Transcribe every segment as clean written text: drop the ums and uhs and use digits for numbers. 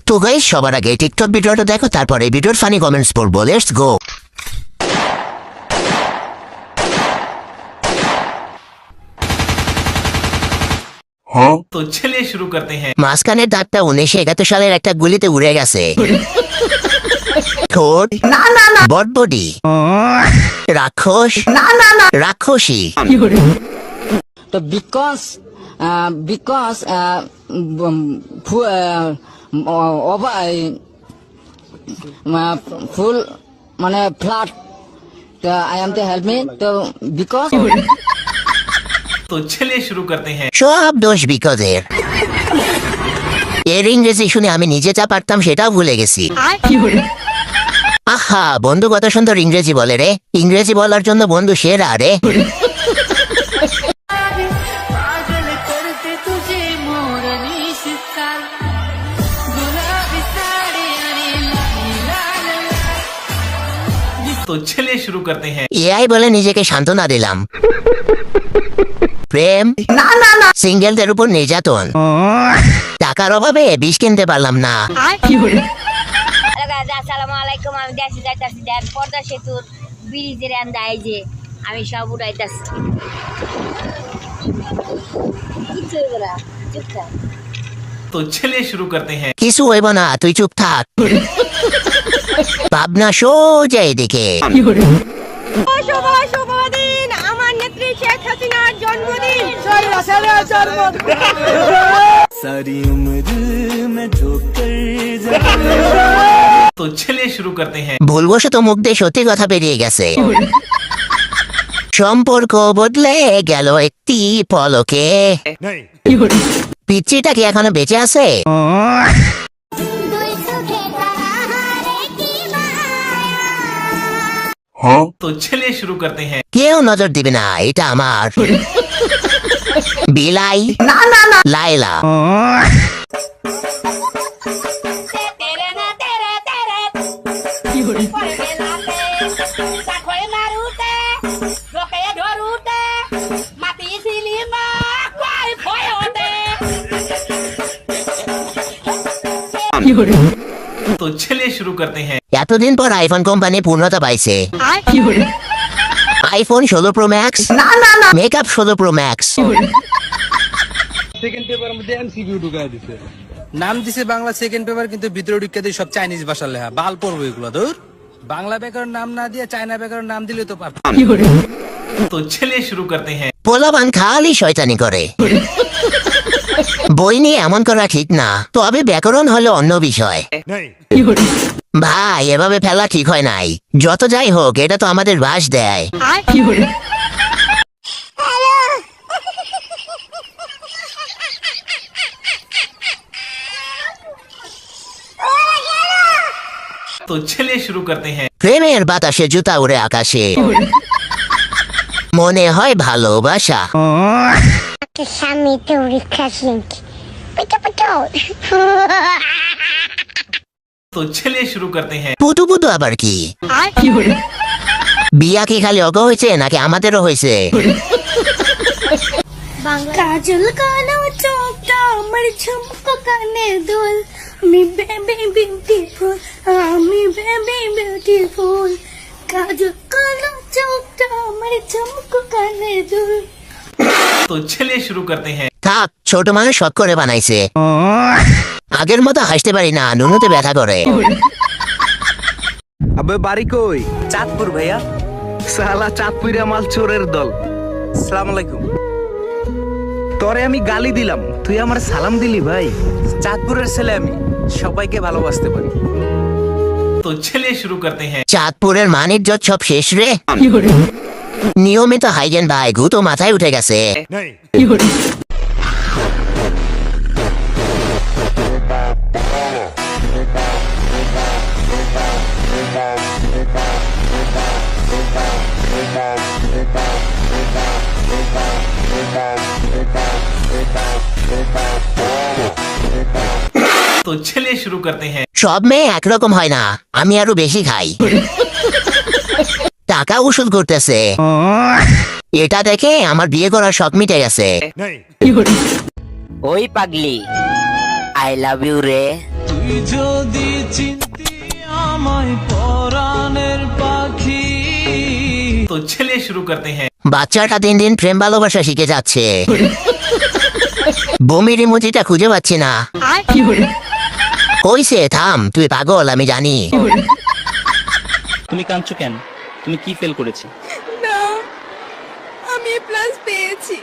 তো গাইস, সবার আগে টিকটক ভিডিওটা দেখো, তারপরে ভিডিওর ফানি কমেন্টস পড়বো। Let's go. तो चलिए शुरू करते हैं। মাঝখানের দাঁতটা 1971 সালের একটা গুলিতে উড়ে গেছে। ঠোঁট বটবডি রাক্ষস রাক্ষসী। তো বিকজ ফুল মানে flat I am to help me তো বিকজ तो चलिए शुरू करते हैं। সব দোষ বিকজের। এর ইংরেজি শুনে আমি নিজে যা পারতাম সেটাও ভুলে গেছি। আহা, বন্ধু কত সুন্দর ইংরেজি বলে রে। ইংরেজি বলার জন্য বন্ধু সেরা রে। तो चलिए शुरू करते हैं। এআই বলে নিজেকে সান্ত্বনা দিলাম। প্রেম সিঙ্গেলদের উপর নির্যাতন। টাকার অভাবে বিষ কিনতে পারলাম না। আসসালামাইকুম, আমি দেশে যাইতাছি। দেন পর্দা সেতুর ব্রিজের আন্দায় যে আমি সব উড়াইতাছি। तो चलिए शुरू करते हैं। কিছু হইব না, তুই চুপ থাক। ভাবনা সোজা এদিকে। শুভদিন, আমার নেত্রী শেখ হাসিনার জন্মদিন। तो चलिए शुरू करते हैं। ভুলবশত মুখ দিয়ে সত্যি কথা বেরিয়ে গেছে। সম্পর্ক বদলে গেল একটি পলকে। পিচ্চিটা কি এখনো বেঁচে আছে? तो चलिए शुरू करते हैं। কেউ নজর দিবে না, এটা আমার বিলাই লাইলা। तो चलिए शुरू करते हैं। এতদিন পর আইফোন কোম্পানি পূর্ণতা পাইছে। IPhone 16 pro max makeup 16 pro max. Second paper মধ্যে এমসিকিউ ঢুকায় দিছে। নাম দিছে বাংলা সেকেন্ড পেপার, কিন্তু ভিতরে ঢুকিয়ে দিয়ে সব চাইনিজ ভাষার লেখা। বাল পড়বো এগুলো দূর। বাংলা ব্যাকরণ নাম না দিয়ে চায়না ব্যাকরণ নাম দিলে তো পারত। तो चलिए शुरू करते हैं। পোলাপান খালি শয়তানি করে। বই নিয়ে এমন করা ঠিক না, তবে ব্যাকরণ হলো অন্য বিষয়। ভাই, এভাবে ফেলা ঠিক হয় নাই। যত যাই হোক, এটা তো আমাদের বাস দেয়। तो चलिए शुरू करते हैं। প্রেমের বাতাসে জুতা উড়ে আকাশে, মনে হয় ভালোবাসা। স্বামী পরীক্ষা तो चलिए शुरू करते हैं। পুতু পুতু আবার কি? বিয়া কি খালি অগ হয়েছে নাকি আমাদেরও হয়েছে? কাজল কালো চোখটা আমার ঝুমকো কানে দুল। আমি বেবি বিউটিফুল, আমি বেবি বিউটিফুল। কাজল কালো চোখটা আমার ঝুমকো কানে দুল। तो चलिए शुरू करते हैं। থাক, ছোট মানুষ শখ করে বানাইছে। আগের মতো হাসতে পারি না, নুনুতে ব্যথা করে। আবে বাড়ি কই? চাঁদপুর ভাইয়া। সালা চাঁদপুরে মাল চোরের দল। আসসালামু আলাইকুম। তোরে আমি গালি দিলাম, তুই আমার সালাম দিলি ভাই। চাঁদপুরের ছেলে আমি, সবাইকে ভালোবাসতে পারি। तो चलिए शुरू करते हैं। চাঁদপুরের মানিজ্জত সব শেষ রে। নিয়মিত হাইজেন ভাই, গুতো মাথায় উঠে গেছে। तो चलिए शुरू करते हैं। সব মেয়ে একরকম হয় না, আমি আরো বেশি খাই। টাকা উসুল করতেছে। এটা দেখে আমার বিয়ে করার শখ মিটে গেছে। ওই পাগলি, আই লাভ ইউ রে। যদি চিনতি আমায় পরাণের পাখি। तो चलिए शुरू करते हैं। বাচ্চাটা দিন দিন প্রেম ভালোবাসা শিখে যাচ্ছে। বমির ইমোজিটা খুঁজে পাচ্ছি না। হইছে থাম, তুই পাগল আমি জানি। তুমি কাঁদছো কেন? তুমি কি ফেল করেছো? না, আমি প্লাস পেয়েছি,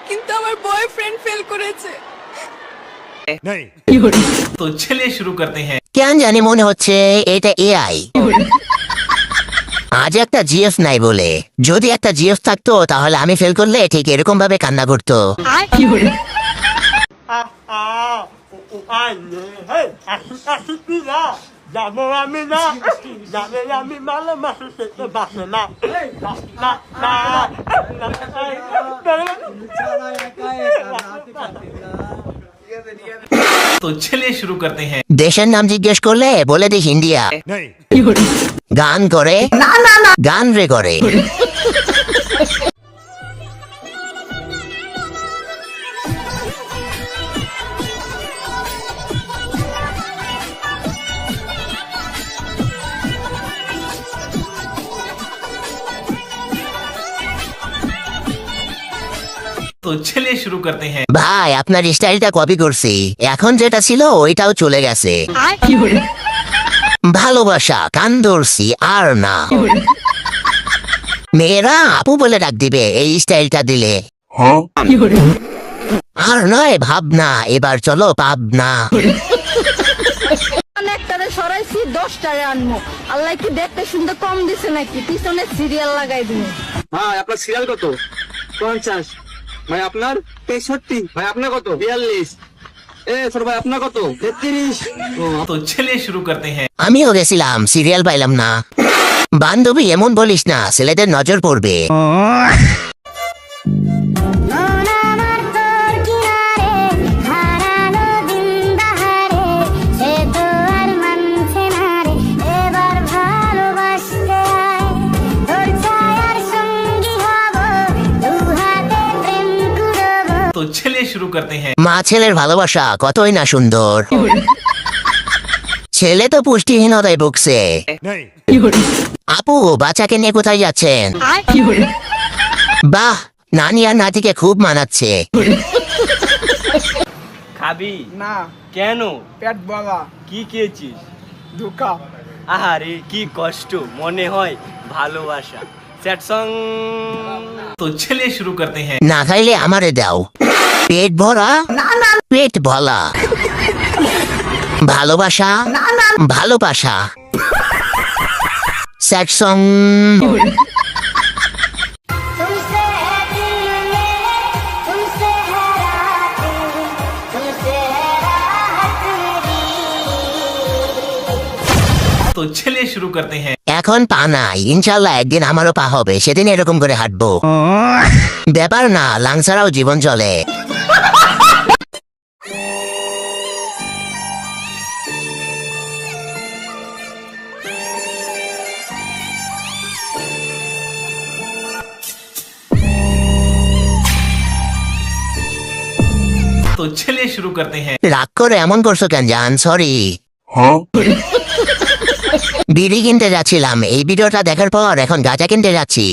কিন্তু আমার বয়ফ্রেন্ড ফেল করেছে। तो चलिए शुरू करते हैं। কেন জানি মনে হচ্ছে এটা এআই। আজ একটা জিএফ নাই বলে, যদি একটা জিএফ থাকতো তাহলে আমি ফেল করলে ঠিক এরকম ভাবে কান্না করতো। तो चलिए शुरू करते हैं। দেশের নাম জিজ্ঞেস করলে বলে দিস ইন্ডিয়া। গান করে গান রে করে। तो चलिए शुरू करते हैं। ভাই আপনার স্টাইলটা কপি করছি, এখন যেটা ছিল ওইটাও চলে গেছে। ভালোবাসা কান ধরছি আর না। মেয়েরা আপু বলে ডাক দিবে এই স্টাইলটা দিলে। আর নয় ভাবনা, এবার চলো পাবনা। একটারে সরাইছি 10 টাকা আনবো। আল্লাহ কি দেখতে সুন্দর কম দিছে নাকি? পিছনে সিরিয়াল লাগাই দিন। হ্যাঁ, আপনার সিরিয়াল কত? 50। ভাই আপনার 63। ভাই আপনার কত? 42। ছোট ভাই আপনার কত? 33। तो चलिए शुरू करते हैं। আমিও গেছিলাম, সিরিয়াল পাইলাম না। বান্ধবী এমন বলিস না, ছেলেদের নজর পড়বে। तो चलिए शुरू करते हैं। মা ছেলের ভালোবাসা কতই না সুন্দর। ছেলে তো পুষ্টিহীনতায় ভুগছে। আপু বাচ্চাকে নিয়ে কোথায় যাচ্ছেন? বাহ, নানি আর নাতিকে খুব মানাচ্ছে। খাবি না, কেন? পেট বলা, কি খেয়েছিস? ধোকা। আহারে কি কষ্ট, মনে হয় ভালোবাসা। Sad song. तो चलिए शुरू करते हैं। না খাইলে আমারে দাও। পেট ভরা পেট ভলা। ভালোবাসা ভালোবাসা। Sad song. तो चलिए शुरू करते हैं। এখন পা নাই, ইনশাল্লাহ একদিন আমারও পা হবে, সেদিন এরকম করে হাঁটবো। ব্যাপার না, লাং ছাড়াও জীবন চলে। तो चलिए शुरू करते हैं। রাগ করে এমন করছো কেন জান? সরি। বিড়ি কিনতে যাচ্ছিলাম, এই ভিডিওটা দেখার পর এখন গাঁজা কিনতে যাচ্ছি।